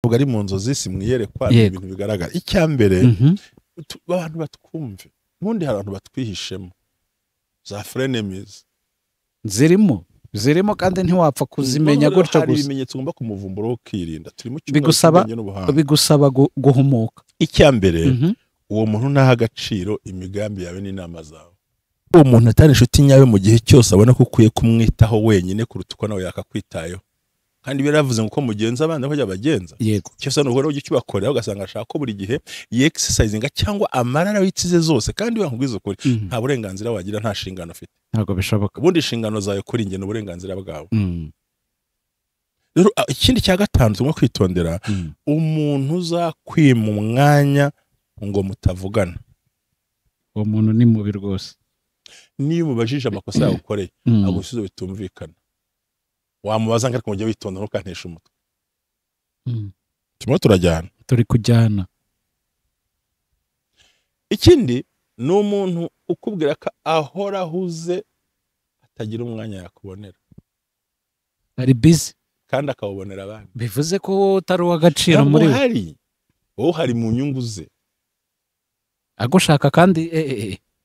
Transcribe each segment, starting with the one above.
ntabwo ari mu nzozi simwiyerekwa ibintu bigaragara icyambere abantu batwumve ubundi hari abantu batwihishemo za frenemies zirimo kandi ntiwapfa kuzimenya gutyo gusa hari ibimenyetso ugomba kumuvumbura ukirinda turi mu bigusaba guhumuka icyambere uwo muntu naha agaciro imigambi yawe n'inama zawe uwo muntu atari inshuti nyawe mu gihe cyose abona ko ukwiye kumwitaho wenyine kuruta uko nawe yakakwitayeho kandi biravuze ngo ko mugenza abana ko yabagenza cyose no horo icyo bakorera ugasanga ashaka ko buri gihe exercising cyangwa amarara witsize zose kandi wankubwiza ukuri nta burenganzira wagira nta shingano ufite ntabwo bishoboka ubundi shingano zawe kuri nge n'uburenganzira bwawe rero ikindi cya gatanu tugomba kwitondera umuntu uzakwima umwanya ngo mutavugana uwo muntu ni mubi rwose niyo mubajije amakosa yawe ukoreye agusubiza bitumvikana wamubaza ngo mujye witonda ntukantesha umutwe turimo turajyana turi kujyana ikindi ni umuntu ukubwira ko ahora ahuze atagira umwanya yakubonera ari busy kandi akawubonera abandi bivuze ko utari uw'agaciro muri wowe hari mu nyungu ze agushaka kandi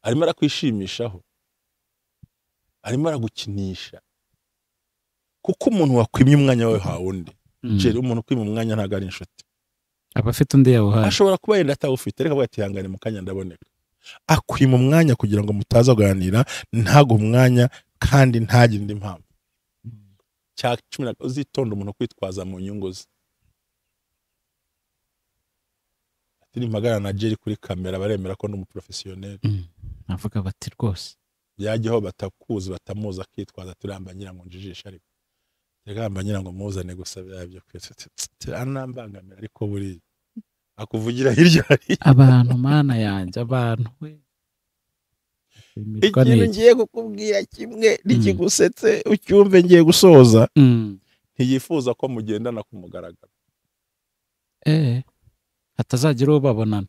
arimo arakwishimishaho arimo aragukinisha kuko umuntu wakwimye umwanya wawe ha undi jeri umuntu kwima umwanya ntago ari inshuti aba afite undi yawe ashobora kuba yenda atawufite ariko avuga ati hangane mu kanya ndaboneka akwima umwanya kugira ngo mutaza kuganira ntago umwanya kandi ntagire indi mpamvu cya 10 uzitonda umuntu kwitwaza mu nyungu ze atiri magana na jeri kuri kamera baremera ko ndi umuprofessionnel avuga bati rwose yajyeho batakuzi batamuza akitwaza turamba ngira ngo njijisha ariko tegamba ngira ngo muzane gusaba yabyo kwese anambangamira ariko buri akuvugira hirya hari abantu mana yanjye abantu we ikintu ngiye kukubwira kimwe nikigusetse ucyumve ngiye gusoza ntiyifuza ko mugendana kumugaragara hatazagira uwo babonana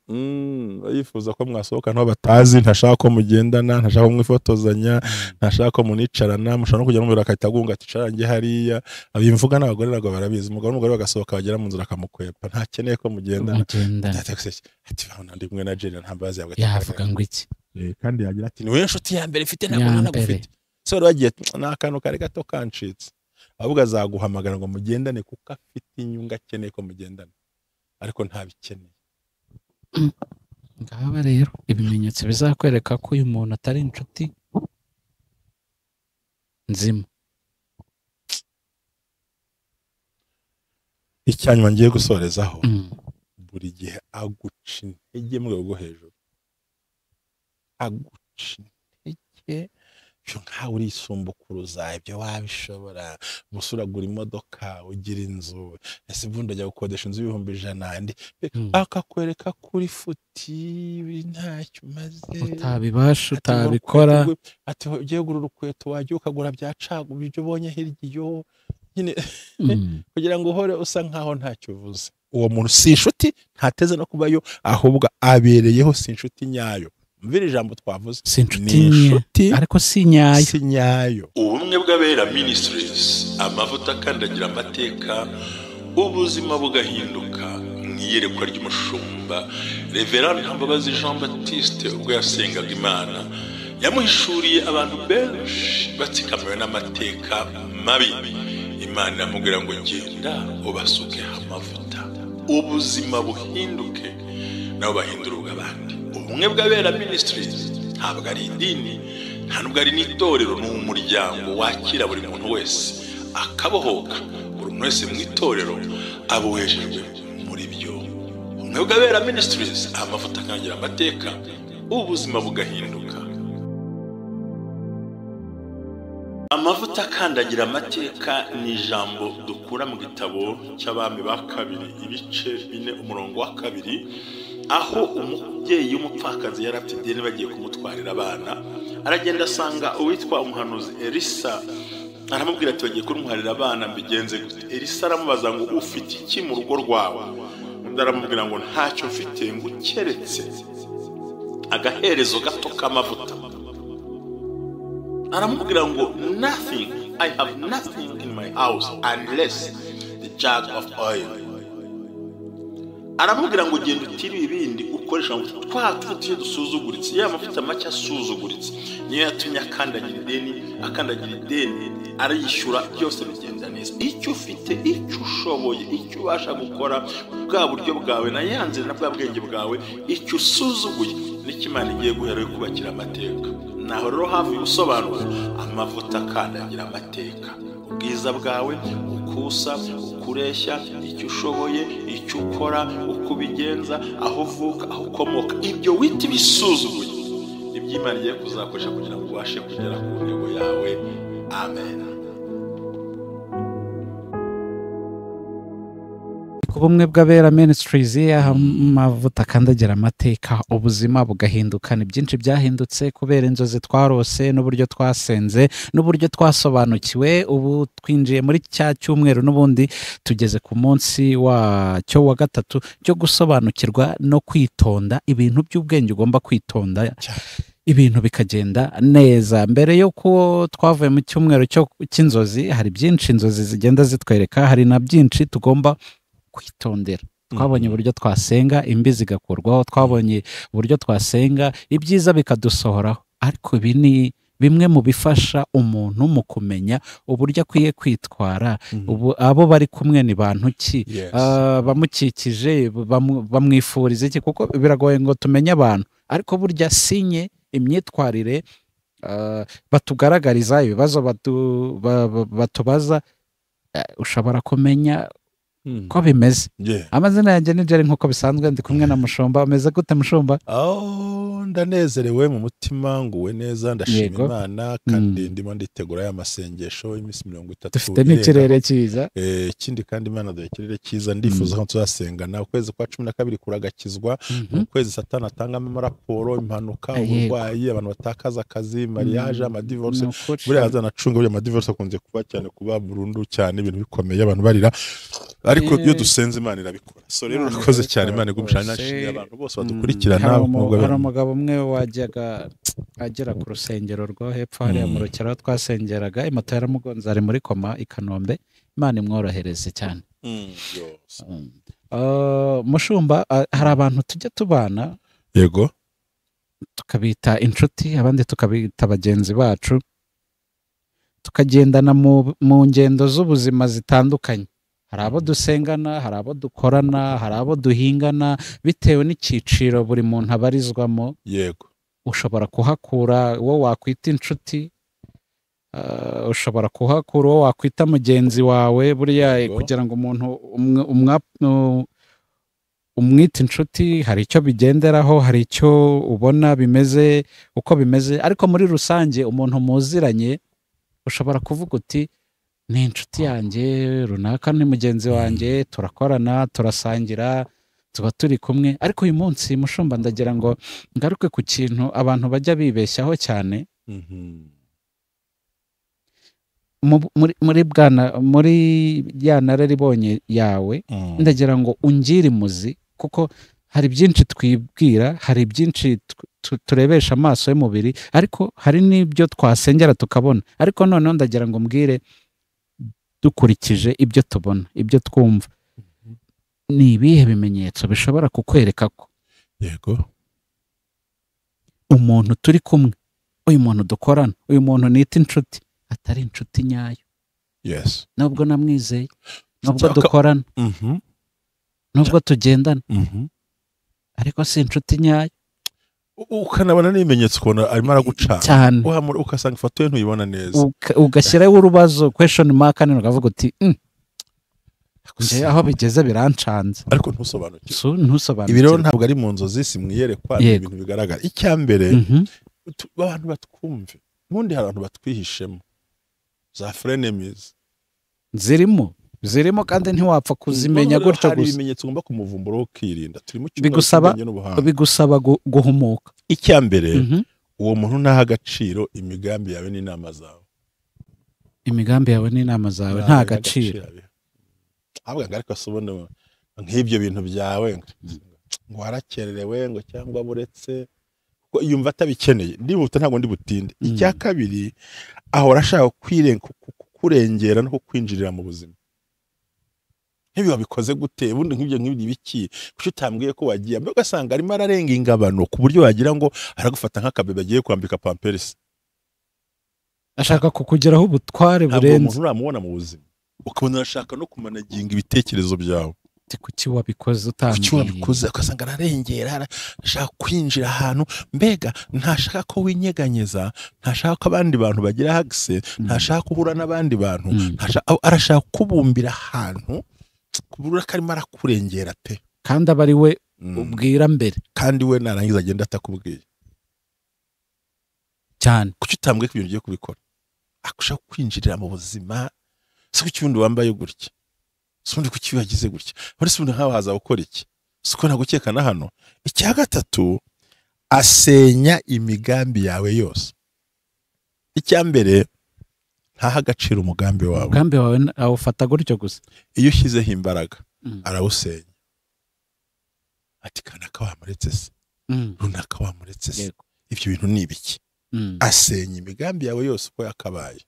yifuza ko mwasohoka nto batazi ntashaka ko mugendana ntashaka ko mwifotozanya ntashaka ko municarana mushobora no kujya mu biro akahita agunga ati carange hariya abimvuga n'abagore nabwo barabizi umugabo n'umugore bagasohoka bagera mu nzira akamukwepa ntakeneye ko mugendana ati bana ndi kumwe na Jeri ntambazi yavuga ngo iki kandi yagira ati niwe nshuti ya mbere ifite ntabwo nagufite so bagiye n'akantu kare gato kancitse ahubwo azaguhamagara ngo mugendane kuko afite inyunga akeneye ko mugendana ariko ntabikeneye ngaba rero ibimenyetso bizakwereka ko uyu muntu atari inshuti nzima icyanyuma ngiye gusorezaho buri gihe aguca intege mu rwego rwo hejuru aguca intege byo nkawe urisumbukuruza ibyo wabishobora musuragura imodoka ugira inzu ese ubundi ajya gukodesha inzu $100,000 akakwereka kuri futi ntacyo umaze utabibasha utabikora ati ugiye gura urukweto wajya ukagura byacaga ibyo ubonye hirya iyo nyine kugira ngo uhore usa nkaho ntacyo uvuze uwo muntu si inshuti ntateze no kubayo ahubwo abereyeho si inshuti nyayo mvira ijambo twavuze si inshuti ariko si nyayo ubumwe bw'abera ministries amavuta akandagira amateka ubuzima bugahinduka mwiyerekwa ry'umushumba Reverend Ntambabazi Jean Baptiste ubwo yasengaga Imana yamuhishuriye abantu benshi batsikamiwe n'amateka mabi Imana yamubwira ngo genda ubasuke amavuta ubuzima buhinduke nabo bahindura ubw'abandi ubumwe bw'abera ministries ntabwo ari idini nta nubwo ari n'itorero ni umuryango wakira buri muntu wese akabohoka buri muntu wese mu itorero abohejejwe muri byo ubumwe bw'abera ministries amavuta akangira amateka ubuzima bugahinduka amavuta akandagira amateka ni ijambo dukura mu gitabo cy'abami ba kabiri ibice 4 umurongo wa 2 aho umubyeyi w'umupfakazi yari afite ideni bagiye kumutwarira abana aragenda asanga uwitwa umuhanuzi Elisa aramubwira ati bagiye kumutwarira abana mbigenze gute Elisa aramubaza ngo ufite iki mu rugo rwawe undi aramubwira ngo ntacyo mfite ngo keretse agaherezo gato k'amavuta aramubwira ngo I have nothing in my house unless the jug of oil aramubwira ngo ugenda utiri ibindi ukoresha ngo twatuye dusuzuguritse ya mavuta make asuzuguritse niyo yatumye akandagira ideni arayishyura byose bigenda neza. Icyo ufite, icyo ushoboye, icyo ubasha gukora, bwa buryo bwawe na yanzira na bwa bwenge bwawe, icyo usuzuguye nicyo Imana igiye guhera yo kubakira amateka. Naho rero havuye ubusobanuro amavuta akandagira amateka, ubwiza bwawe, ukusa, ukureshya, icyo ushoboye, icyo ukora, uko ubigenza, aho uvuka, aho ukomoka, ibyo wita ibisuzuguye nibyo Imana igiye kuzakoresha kugira ngo ubashe kugera ku ntego yawe. Amen. Ubumwe bw'Abera Ministries, amavuta akandagira amateka, ubuzima bugahinduka. Ni byinshi byahindutse kubera inzozi twarose n'uburyo twasenze n'uburyo twasobanukiwe. Ubu twinjiye muri cya cyumweru n'ubundi tugeze ku munsi wacyo wa gatatu cyo gusobanukirwa no kwitonda, ibintu by'ubwenge ugomba kwitonda, ibintu bikagenda neza. Mbere yo ko twavuye mu cyumweru cy'inzozi, hari byinshi inzozi zigenda zitwereka, hari na byinshi tugomba kwitondera. Twabonye uburyo twasenga imbi zigakurwaho, twabonye uburyo twasenga ibyiza bikadusohoraho, ariko ibi ni bimwe mu bifasha umuntu mu kumenya uburyo akwiye kwitwara. Abo bari kumwe ni bantu ki, bamukikije bamwifuriza iki, kuko biragoye ngo tumenye abantu, ariko burya sinye imyitwarire batugaragariza, ibibazo batubaza, ushobora kumenya ko bimeze. Amazina yanjye ni Jerry nk'uko bisanzwe, ndi kumwe na Mushumba. Umeze gute Mushumba? Ndanezerewe mu mutima, nguwe neza, ndashima Imana, kandi ndimo nditegura ya masengesho y'iminsi 30. Dufite n'ikirere cyiza. Ikindi kandi Imana duhe ikirere cyiza, ndifuza ko tuzasengana. Ukwezi kwa 12 kuragakizwa, ukwezi Satani atangamo amaraporo, impanuka, uburwayi, abantu batakaza akazi, mariage, amadivorce. Buriya hazanacunga buriya amadivorce akunze kuba cyane, kuba burundu cyane, ibintu bikomeye, abantu barira, ariko iyo dusenze Imana irabikora. So rero urakoze cyane, Imana igumshana, nashimiye abantu bose badukurikirana. Hari umugabo umwe wajyaga agera ku rusengero rwo hepfo hariya mu Rukera aho twasengeraga, imoto yaramugonze, ari muri koma i Kanombe. Imana imworohereze cyane. Mushumba, hari abantu tujya tubana, yego, tukabita inshuti, abandi tukabita bagenzi bacu, tukagendana mu ngendo z'ubuzima zitandukanye. Hari abo dusengana, hari abo dukorana, hari abo duhingana, bitewe n'icyiciro buri muntu abarizwamo. Yego, ushobora kuhakura uwo wakwita inshuti, ushobora kuhakura uwo wakwita mugenzi wawe. Buriya kugira ngo umuntu umwita inshuti, hari icyo bigenderaho, hari icyo ubona bimeze uko bimeze, ariko muri rusange umuntu muziranye ushobora kuvuga uti ni inshuti yanjye runaka, ni mugenzi wanjye, turakorana, turasangira, tuba turi kumwe. Ariko uyu munsi Mushumba, ndagira ngo ngaruke ku kintu abantu bajya bibeshyaho cyane. muri ya nararibonye yawe, ndagira ngo ungire imuzi, kuko hari byinshi twibwira, hari byinshi turebesha amaso y'umubiri, ariko hari n'ibyo twasengera tukabona. Ariko noneho ndagira ngo mbwire, dukurikije ibyo tubona, ibyo twumva, ni ibihe bimenyetso bishobora kukwereka ko yego umuntu turi kumwe, uyu muntu dukorana, uyu muntu nita inshuti, atari inshuti nyayo? Yes. Nubwo namwizeye, nubwo dukorana, nubwo tugendana, ariko si inshuti nyayo. Ukanabona n'ibimenyetso kubona arimo aragucana cyane, ukasanga ifoto ye ntuyibona neza, ugashyiraho urubazo, question mark, none ukavuga uti nje aho bigeze birancanze, ariko ntusobanukirwe. Ntusobanukirwe. Ibi rero ntabwo ari mu nzozi, si mwiyerekwa, ni ibintu bigaragara. Icya mbere, abantu batwumve, n'ubundi hari abantu batwihishemo, za frenemies zirimo kandi ntiwapfa kuzimenya gutyo gusa. Hari ibimenyetso ugomba kumuvumbura ukirinda. Turi mu bigusaba guhumuka. Icya mbere, uwo muntu ntaha agaciro imigambi yawe n'inama zawe. Imigambi yawe n'inama zawe nta gaciro. Ahubwo ariko asubona nk'ibyo bintu byawe ngo warakererewe ngo cyangwa buretse, kuko yumva atabikeneye. Ndibuta ntabwo ndi butinde. Icya kabiri, ahora ashaka kurengera no kwinjirira mu buzima. nk'ibi wabikoze gute ubundi nk'ibyo nk'ibyo biki kuko utambwiye ko wagiye mbega ugasanga arimo ararenga ingabano ku buryo wagira ngo aragufata nk'akabebe agiye kwambika pampers ashaka kukugeraho ubutware ntabwo burenze umuntu uramubona mu buzima ukabona arashaka no kumanaginga ibitekerezo byawe kuki wabikoze kuki utambwiye wabikoze ugasanga ararengera ashaka kwinjira ahantu mbega ntashaka ko winyeganyeza ntashaka ko abandi bantu bagira access ntashaka guhura n'abandi bantu arashaka kubumbira ahantu kubura karimo arakurengera pe kandi aba ari we ubwira mbere kandi we narangiza agenda atakubwiye cyane kuki utambwiye ko ibintu ugiye kubikora akushaka kwinjirira mu buzima si kuki ubundi wambaye gutya si ubundi kuki wagize gutya muri si ubundi nkawe haza gukora iki si uko nagukeka na hano icya gatatu asenya imigambi yawe yose icya mbere ntaha agaciro umugambi wawe awufata gutyo gusa iyo ushyizeho imbaraga arawusenya ati kanaka wamuretse se runaka wamuretse se ibyo bintu ni ibiki asenya imigambi yawe yose uko yakabaye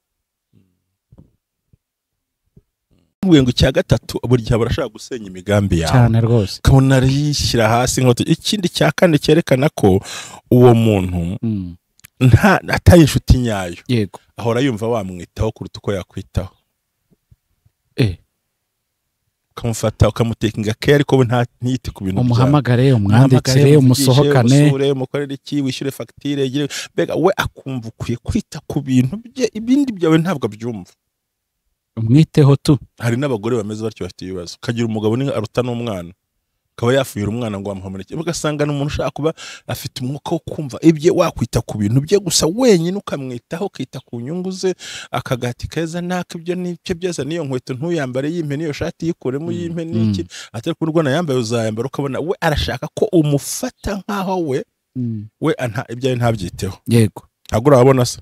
ngo icya gatatu buri gihe barashaka gusenya imigambi yawe cyane rwose kabona arishyira hasi nk'uko ikindi cya kane cyerekana ko uwo muntu atari inshuti nyayo yego ahora yumva wamwitaho kuruta uko yakwitaho ukamufata ukamutekinga care ariko we ntiyite ku bintu umuhamagare umwandikire umusohokane usure umukorere iki wishyure fagitire mbega we akumva ukwiye kwita ku bintu bye ibindi byawe ntabwo abyumva umwiteho tu hari n'abagore bameze batyo bafite ibibazo kagira umugabo ni aruta n'umwana akaba yafuhira umwana ngo amuhamunike ugasanga n'umuntu ushaka kuba afite umwuka wo kumva ibye wakwita ku bintu bye gusa wenyine ukamwitaho ukita ku nyungu ze akagati keza naka ibyo n'ibyo byose niyo nkweto ntuyambare yimpe niyo shati yikuremo yimpe n'iki atari kurwana yambaye uzayambara ukabona we arashaka ko umufata nkaho we ibyo ntabyiteho yego ntabwo urabona se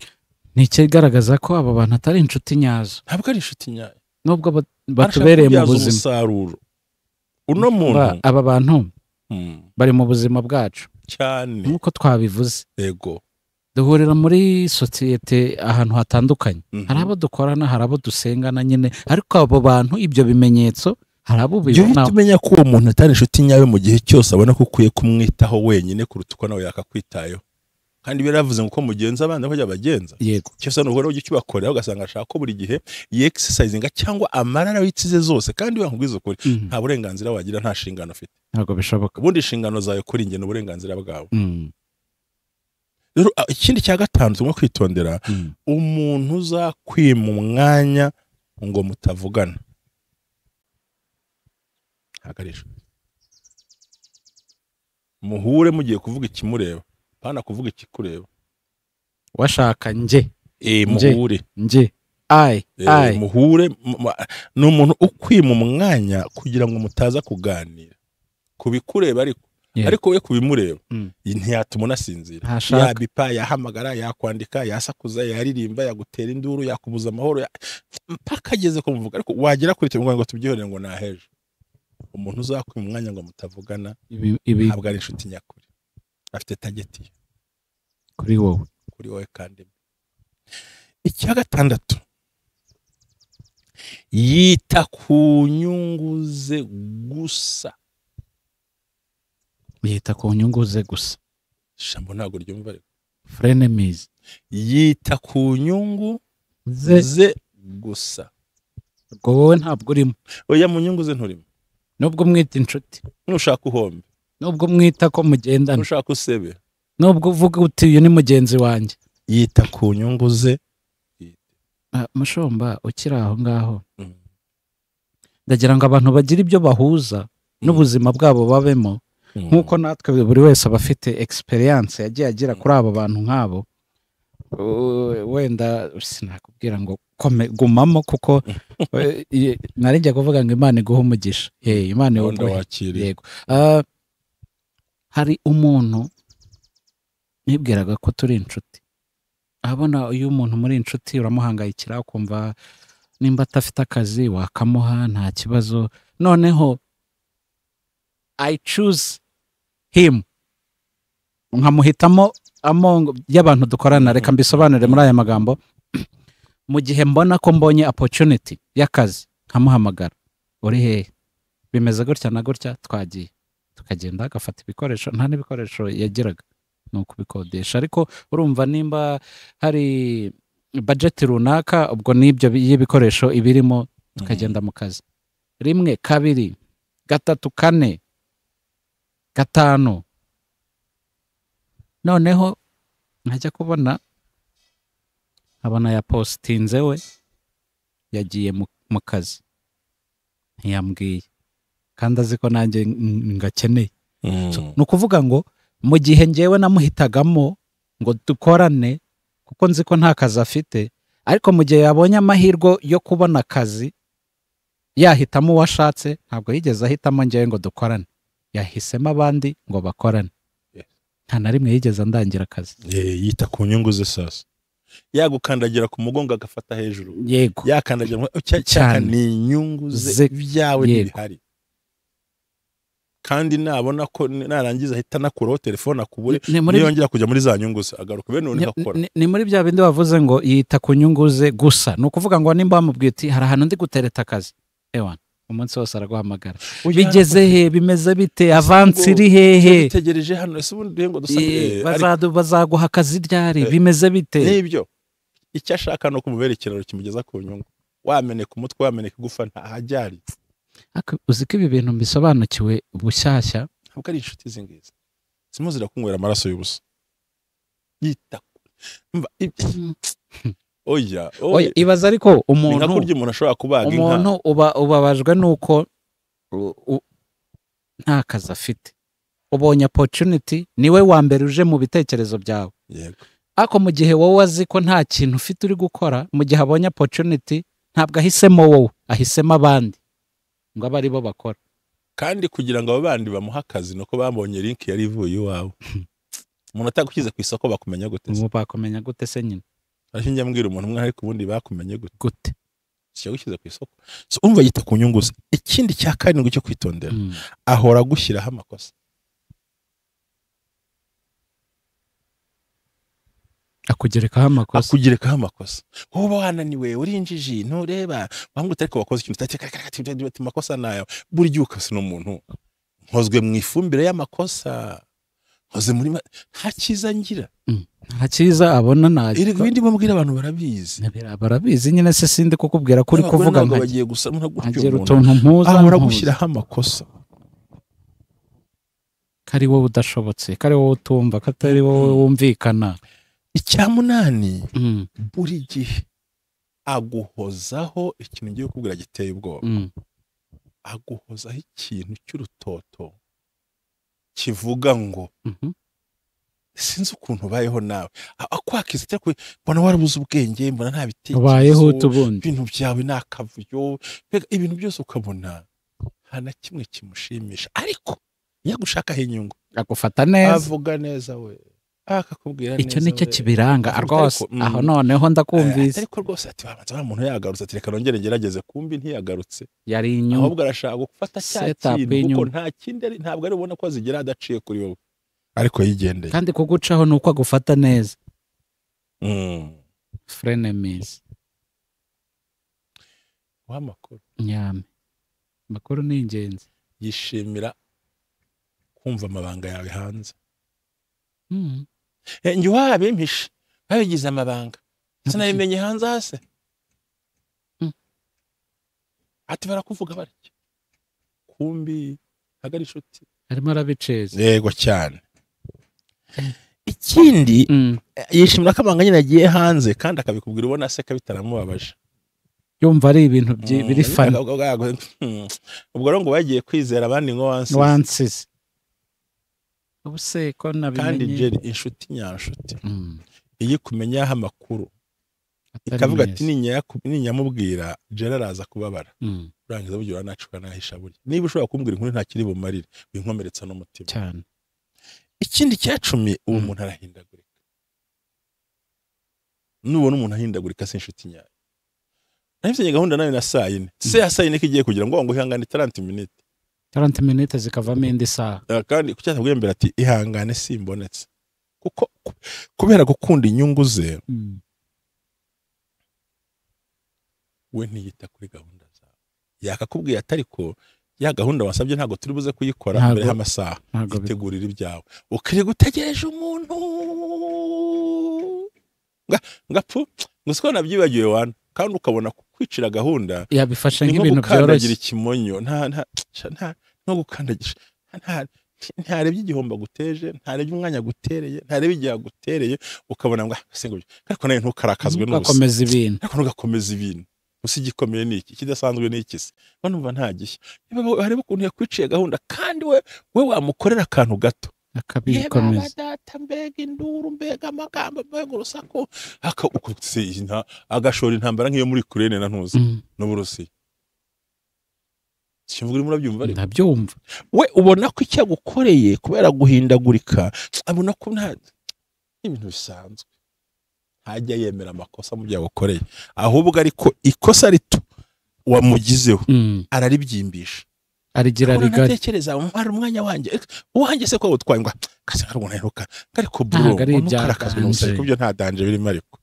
ni ikigaragaza ko aba bantu atari inshuti nyazo ntabwo ari inshuti nyayo nubwo batubereye mu buzima umusaruro uno muntu aba bantu bari mu buzima bwacu cyane nk'uko twabivuze yego duhurira muri sosiyete ahantu hatandukanye hari abo dukorana hari abo dusengana nyine ariko abo bantu ibyo bimenyetso hari abo ubibona tumenya ko uwo muntu atari inshuti nyawe mu gihe cyose abona ko ukwiye kumwitaho wenyine kuruta uko nawe yakakwitayeho kandi biravuze ngo ko mugenza abandi bajya bagenza yego cyose n'ubwo ujye ubakorera ugasanga ashaka ko buri gihe exercisinga cyangwa amarara witsize zose kandi bankubwiza ukuri nta burenganzira wagira nta shingano ufite ntabwo bishoboka ubundi inshingano zawe kuri njye n'uburenganzira bwawe rero ikindi cya gatanu tugomba kwitondera umuntu uzakwima umwanya ngo mutavugana hagarisha muhure mugiye kuvuga ikimureba pana kuvuga ikikureba washaka nje muhure nje muhure ni umuntu ukwima umwanya kugira ngo mutaza kuganira kubikureba ariko we kubimureba ntiyatuma unasinzira yabipa yahamagara yakwandika yasakuza yaririmba yagutera induru yakubuza amahoro mpaka ageze ko muvuga ariko wagera kuri twe ngo tubyihorere ngo naheje umuntu uzakwima umwanya ngo mutavugana ntabwo ari inshuti nyakuri afite tageti kuri wowe kandi icya gatandatu yita ku nyungu ze gusa shambo ntabwo ryumva ariko frenemies yita ku nyungu ze gusa ubwo wowe ntabwo urimo oya mu nyungu ze nturimo nubwo mwita inshuti nushaka uhombe nubwo mwita ko mugendana nushaka usebe nubwo uvuga uti uyu ni mugenzi wanjye yita ku nyungu ze mushomba ukiri aho ngaho ndagira ngo abantu bagire ibyo bahuza n'ubuzima bwabo babemo nk'uko natwe buri wese aba afite experience yagiye agira kuri abo bantu nk'abo wenda sinakubwira ngo gumamo kuko narijya kuvuga ngo Imana iguhe umugisha Imana yego hari umuntu nibwiraga ko turi inshuti abona iyo umuntu muri inshuti uramuhangayikira ukumva nimba atafite akazi wakamuha nta kibazo noneho I choose him nkamuhitamo y'abantu dukorana reka mbisobanure muri aya magambo mu gihe mbona ko mbonye opportunity y'akazi nkamuhamagara uri hehe bimeze gutya na gutya, twagiye tukagenda agafata ibikoresho, nta n'ibikoresho yagiraga, ni ukubikodesha. Ariko urumva nimba hari budget runaka, ubwo n'ibyo y'ibikoresho ibirimo, tukagenda mu kazi. Rimwe, kabiri, gatatu, kane, gatanu, noneho nkajya kubona abona yapositinze we yagiye mu kazi, ntiyambwiye kandi azi ko nanjye ngakeneye. Ni ukuvuga ngo mu gihe ngewe namuhitagamo ngo dukorane kuko nzi ko nta kazi afite, ariko mu gihe yabonye amahirwe yo kubona akazi yahitamo uwo ashatse, ntabwo yigeze ahitamo ngewe ngo dukorane, yahisemo abandi ngo bakorane. Nta na rimwe yigeze andangira akazi. Yita ku nyungu ze. Sasa yagukandagira ku mugongo agafata hejuru, yego, yakandagira cyane, ni inyungu ze byawe ntibihari. Kandi nabona ko narangiza ahita nakuraho telefone akubure, niyongera kujya muri za nyungu ze agaruka bene none akora. Ni muri bya bindi wavuze ngo yita ku nyungu ze gusa. Ni ukuvuga ngo nimba bamubwiye ati hari ahantu ndi gutereta akazi, ewana umunsi wose araguhamagara, bigeze he, bimeze bite, avansi iri hehe, bitegereje hano, ese ubundi ngo dusabe bazaguha akazi ryari, bimeze bite. Nibyo icyo ashaka no kumubera ikiraro kimugeza ku nyungu. Wameneka umutwe, wameneka igufa, ntahajyari. Uzi ko ibi bintu mbisobanukiwe bushyashya, ntabwo ari inshuti zingiza simuzira kunywera amaraso y'ubusa. Yita oya ibaza. Ariko umuntu ashobora kubaga inka, umuntu ubabajwe nuko nta kazi afite. Ubonye opportunity, niwe wa mbere uje mu bitekerezo byawe. Yego. Ako mu gihe wowe azi ko nta kintu ufite uri gukora, mu gihe abonye opportunity ntabwo ahisemo wowe, ahisemo abandi ngo abe ari bo bakora. Kandi kugira ngo abo bandi bamuha akazi nuko bambonye link yari ivuye iwawe. Umuntu atagukize ku isoko bakumenya gute? Bakumenya gute se nyine? Ariko njya mbwira umuntu umwe ariko ubundi bakumenye gute? Cyagukize ku isoko. So umva yita ku nyungu ze. Ikindi cya karindwi cyo kwitondera, ahora gushyiraho amakosa. Akugerekaho amakosa. Wowe wananiwe, urinjiji, ntureba, bamwe ariko wakoze ikintu ati makosa nayo. Buri gihe ukase no muntu nkozwe mu ifumbire y'amakosa, nkoze muri nta cyiza ngira. Nta cyiza abona naje. Iri bindi bamubwira abantu barabizi. Barabizi nyine, se sindi kukubwira kuri kuvuga ngo bagiye gusa agera utuntu mpuza, ahora gushyiraho amakosa. Kari wowe udashobotse, kari wowe utumva, katari wowe wumvikana. Icya munani, buri gihe aguhozaho ikintu ngiye kukubwira giteye ubwoba. Aguhozaho ikintu cy'urutoto kivuga ngo sinzi ukuntu ubayeho nawe. Akwakiza cyangwa mbona warabuze ubwenge, mbona nta bitekerezo, ubayeho tubundi, ibintu byawe nakavuyo, ibintu byose ukabona nta na kimwe kimushimisha. Ariko yagushakaho inyungu, agufata neza, avuga neza we, akakubwira neza. Icyo nicyo kibiranga rwose. Aho noneho ndakumvise. Ariko rwose ati babanza umuntu yagarutse, ati reka nongere ngerageze, kumbi ntiyagarutse. Yari inyungu, ahubwo arashaka gufata cya kintu kuko nta kindi, ntabwo ari ubona ko azigira adaciye kuri wowe, ariko yigendeye. Kandi kugucaho nuko agufata neza. Frenemies. Wamakuru. Nyame. Makuru ni ingenzi. Yishimira kumva amabanga yawe hanze. Njye wabimpishe, babigize amabanga, sinabimenye hanze hase. Ati barakuvuga barya, kumbi hagari inshuti. Arimo arabiceza. Yego cyane. Ikindi yishimira ko amabanga nyine agiye hanze, kandi akabikubwira ubona aseka bitaramubabaje. Yumva ari ibintu biri fun. Ubwo rero ngo bagiye kwizera abandi ngo wansize. Ubuse ko nabimenye. Kandi Jerry inshuti nyanshuti, iyi kumenyaho amakuru ikavuga ati ninyamubwira Jerry araza kubabara, urangiza buryo uranacuka nahisha buryo. Niba ushobora kumbwira inkuru ntakiri bumarire, winkomeretsa n'umutima cyane. Ikindi cya 10, uwo muntu arahindagurika. Nubona umuntu ahindagurika se inshuti nyayo. Nahise gahunda nayo na saa 4. Se ya saa 4 kigiye kugira ngo ihangane 30 minutes. 30 minutes zikavamo indi saha. Kandi kucyatubwiye mbere ati ihangane simbonetse. Kuko kubera gukunda inyungu ze, we ntiyita kuri gahunda zawe. Yakakubwiye atari ko ya gahunda wasabye ntabwo turi buze kuyikora Ntabwo- mbere y'amasaha, ntabwo bi- itegurira ibyawe ukiri gutegereje umuntu ngapfu ngusiko nabyibagiwe wana kandi ukabona kwicira gahunda yabifashe ni nko nk'ibintu gukandagira byoroshye. ikimonyo no gukandagisha ntarebye igihombo aguteje, ntarebye umwanya agutereye, ntarebye igihe agutereye, ukabona ngo singubyo ariko nawe ntukarakazwe n'ubusa, Ugakomeza ibintu. ariko ntugakomeza ibintu gusa igikomeye ni iki, ikidasanzwe ni iki se, numva nta gishya. Hareba ukuntu yakwiciye gahunda kandi we wamukorera akantu gato akabikomeza. data mbega induru mbega amagambo mbega urusaku agashora intambara nk'iyo muri Ukraine na ntuzi n'Uburusiya. Simvuga urimo urabyumva ariko Ndabyumva. we ubona ko icyo agukoreye kubera guhindagurika abona ko nta ibintu bisanzwe, ntajya yemera amakosa mu byo yagukoreye, ahubwo ariko ikosa rito wamugizeho araribyimbisha, arigira rigari. natekereza hari umwanya wanjye se ko utwaye ngo kaze nkarwo nteruka ariko bro ukarakazwe n'ubusa ariko byo nta danje birimo, ariko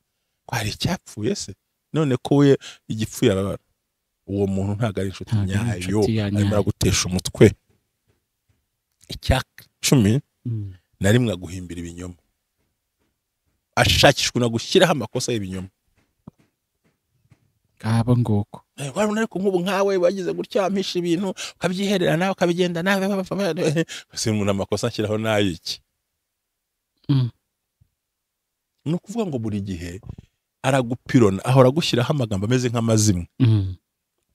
hari icyapfuye se none ko we igipfuye arabara. Uwo muntu ntago ari inshuti nyayo, arimo aragutesha umutwe. Icya 10 na rimwe aguhimbira ibinyoma, ashakishwa no gushyiraho amakosa y'ibinyoma. Aba ngoko Waruna ariko nk'ubu nkawe wagize gutya ampisha ibintu ukabyiherera nawe ukabigenda nawe se umuntu amakosa ashyiraho nayiki. No kuvuga ngo buri gihe aragupirona, ahora gushyiraho amagambo ameze nk'amazimwe.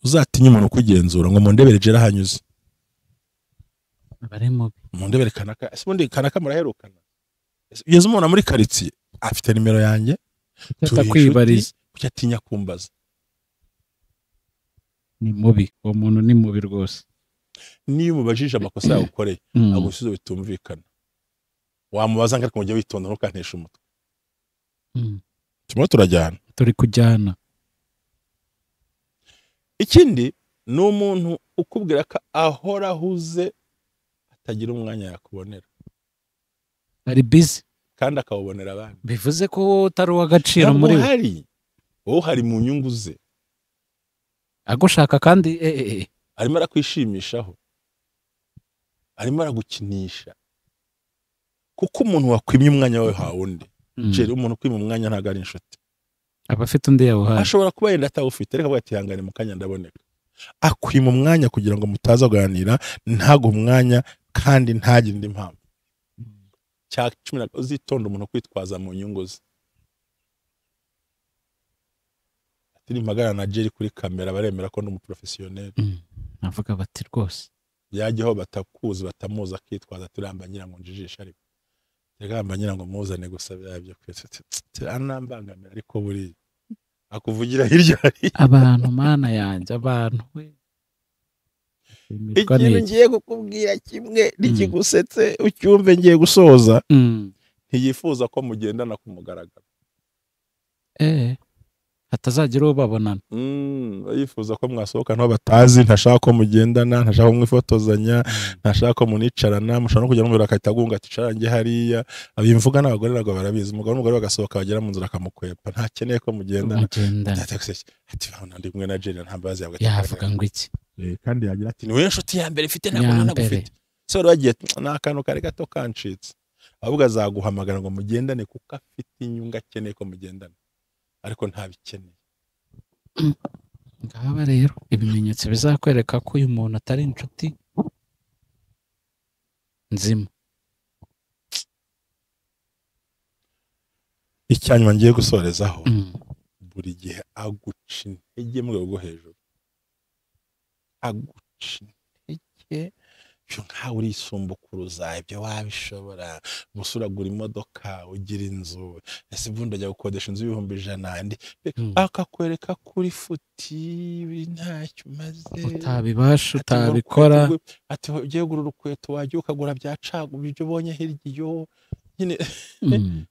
Uzatinya umuntu kugenzura ngo mundebere jera hanyuze, bari mubi, mundebere kanaka ese ubundi kanaka muraherukana, ugeze umuntu muri quartier afite nimero yanjye atakwibariza kucyatinya kumbaza. ni mubi, uwo muntu ni mubi rwose. Niyo umubajije amakosa yawe ukoreye agusubiza bitumvikana, wamubaza ngo ariko mujye witonda ntukantesha umutwe. Turimo turajyana, turi kujyana. Ikindi ni umuntu ukubwira ko ahora ahuze atagira umwanya yakubonera, ari busy kandi akawubonera abandi. bivuze ko utari uw'agaciro muri we. hari wowe hari mu nyungu ze, agushaka kandi arimo arakwishimishaho, arimo aragukinisha, kuko umuntu wakwimye umwanya wawe ha wundi jeri umuntu kwima umwanya ntago ari inshuti, aba afite undi yawuhaye. ashobora kuba yenda atawufite reka avuga ati hangane mu kanya ndaboneka, akwima umwanya kugira ngo mutaza kuganira, ntago umwanya kandi ntagire indi mpamvu. Cya 10 uzitonda umuntu kwitwaza mu nyungu ze. Ati magana na jeri kuri kamera baremera ko ndi umuprofessionnel. Navuga bati rwose Yajyaho batakuzi batamuza akitwaza turamba nyira ngo njijisha, ariko tegamba nyira ngo muzane gusaba yabyo kwese anambangamira, ariko buri akuvugira hirya hari abantu mana yanjye, abantu we. ikintu ngiye kukubwira kimwe nikigusetse ucyumve ngiye gusoza. Ntiyifuza ko mugendana ku mugaragaro, hatazagira uwo babonana. yifuza ko mwasohoka nto batazi, ntashaka ko mugendana, ntashaka ko mwifotozanya, ntashaka ko municarana, mushobora no kujya mu biro akahita agunga ati carange hariya. Abimvuga n'abagore nabwo barabizi, umugabo n'umugore bagasohoka bagera mu nzira akamukwepa, ntakeneye ko mugendana. Ati ndi kumwe na Jeri ntambazi yavuga yavuga ngo iki, kandi yagira ati niwe nshuti ya mbere ifite ntabwo nagufite. So bagiye n'akantu kari gato kancitse, ahubwo azaguhamagara ngo mugendane kuko afite inyungu akeneye ko mugendana, ariko ntabikeneye. ngaba rero ibimenyetso bizakwereka ko uyu muntu atari inshuti nzima. Icyanyuma ngiye gusorezaho, buri gihe aguca intege mu rwego rwo hejuru, aguca intege byo nkawe urisumbukuruza, ibyo wabishobora, gusuragura imodoka, ugira inzu, ese ubundi ajya gukodesha inzu $100,000, akakwereka kuri futi ntacyo umaze, utabibasha utabikora, ati ugiye kugura urukweto wajya ukagura bya cagu ibyo ubonye hirya iyo nyine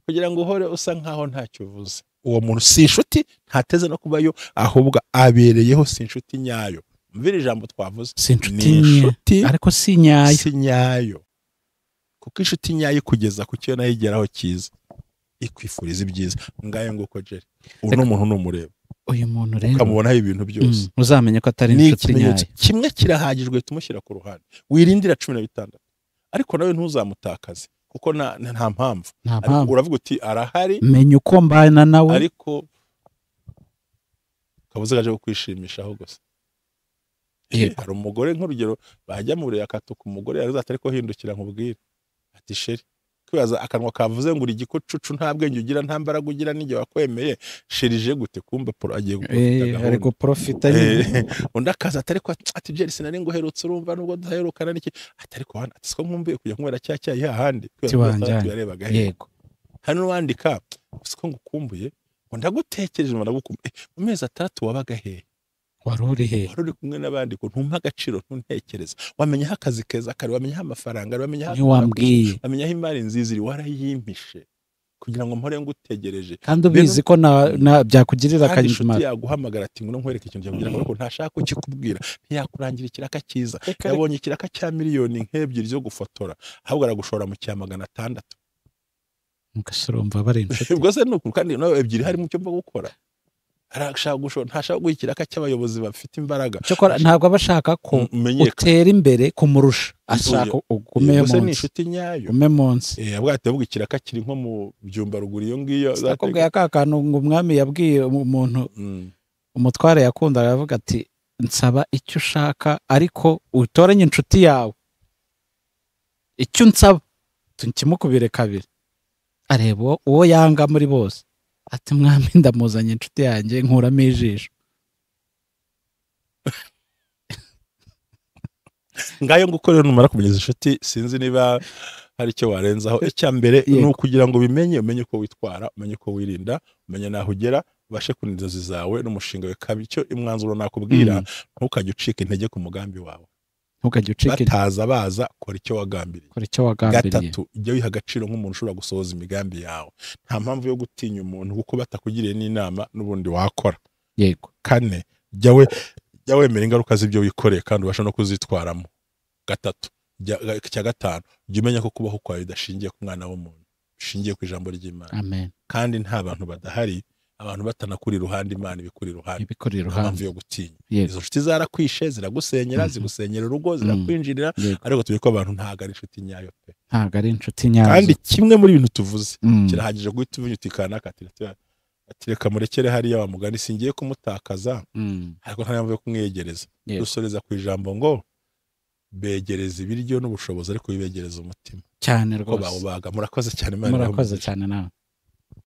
kugira ngo uhore usa nkaho ntacyo uvuze. Uwo muntu si inshuti, ntateze no kubayo, ahubwo abereyeho si inshuti nyayo. Mvira ijambo twavuze, si inshuti ariko si nyayo, si nyayo, kuko inshuti nyayo kugeza ku cyo nayigeraho cyiza, ikwifuriza ibyiza. Ngaye nguko Jeri uno muntu numureba uyu muntu rero ukamubonaho ibintu byose uzamenye ko atari ni inshuti nyayo. ikimenyetso kimwe kirahagijwe tumushyira ku ruhande, wirindira 16 ariko nawe ntuzamutakaze kuko nta mpamvu. Uravuga uti arahari, menya uko mbana nawe, ariko kabuze gaje kwishimishaho gusa. Hari umugore nk'urugero bajya mu buriri akatuka umugore yaza atari ko hindukira nkubwira ati sheri kwibaza akanwa kavuze ngo uri igikucucu nta bwenge ugira nta mbaraga ugira n'ijye wakwemeye sherije gute kumba agiye guprofita nyine undi akaza atari ko ati byeri sinari ngo herutse urumva nubwo duherukana n'iki atari ko hano ati ko nkumbuye kujya nkwera cyacyayi hahandi yarebaga yego hano wandika siko ngukumbuye ngo ndagutekereje ngo ndagukumbuye mu mezi 3 wabaga he waruri kumwe n'abandi ko ntumpa agaciro ntuntekereza wamenyaho akazi keza kare wamenyaho amafaranga wamenyaho imari nziza iri warayimpishe kugira ngo mpore ngutegereje kandi ubizi ko byakugirira akamaro inshuti yaguhamagara ati ngo nkwereke ikintu kugira ngo ntashaka kukikubwira ntiyakurangira ikiraka cyiza yabonye ikiraka cya miliyoni nk'ebyiri zo gufotora ahubwo aragushora mu cya 600 mugasurumva bari inshuti ubwo se nuko kandi nawe ebyiri hari mu cyo mba gukora ntashaka guhikiraka cy'abayobozi bafite imbaraga ntabwo abashaka ko utera imbere kumurusha ashaka ugume munsi ni inshuti nyayo ugume munsi abwate avuga ikiraka kiri nko mu byumba ruguru iyo ngiyo zakobwa yakakana ngo umwami yabwiye umuntu umutware yakunda aravuga ati nsaba icyo ushaka ariko utoranye inshuti yawe icyo nsaba tukimukubire kabiri areba uwo yanga muri bose ati mwami ndamuzanye inshuti yanjye nkuramo ijisho ngayo ngukorera numara kumenyeza inshuti sinzi niba hari icyo warenzaho. Icya mbere ni ukugira ngo umenye uko witwara, umenye uko wirinda, umenye naho ugera, ubashe kurinda inzozi zawe n'umushinga we kabi. Icyo imwanzuro nakubwira ntukajye ucika intege ku mugambi wawe, ntukajye ucika bataza baza kora icyo wagambiriye. Gatatu, jya wiha agaciro nk'umuntu ushobora gusohoza imigambi yawe, nta mpamvu yo gutinya umuntu kuko batakugiriye n'inama n'ubundi wakora. Yego. Kane, jya wemera ingaruka z'ibyo wikoreye kandi ubasha no kuzitwaramo. Gatatu, cya gatanu, jya umenya ko kubaho kwawe bidashingiye ku mwana w'umuntu, bishingiye ku ijambo ry'Imana. Amen. Kandi nta bantu badahari, abantu batanakuri iruhande, Imana ibikuri iruhande. Mpamvu yo gutinya. Izo nshuti zarakwishe, ziragusenyera, zigusenyera urugo, zirakwinjirira, ariko tuzi ko abantu ntago ari inshuti nyayo pe. Ntago ari inshuti nyazo. Kandi kimwe muri ibintu tuvuze kirahagije guhita uvunyutikana atireka murekere hariya wa mugani singiye kumutakaza, ariko nta mpamvu yo kumwegereza. Dusoreza ku ijambo ngo begereza ibiryo n'ubushobozi ariko bibegereza umutima cyane rwose. Murakoze cyane, murakoze cyane nawe.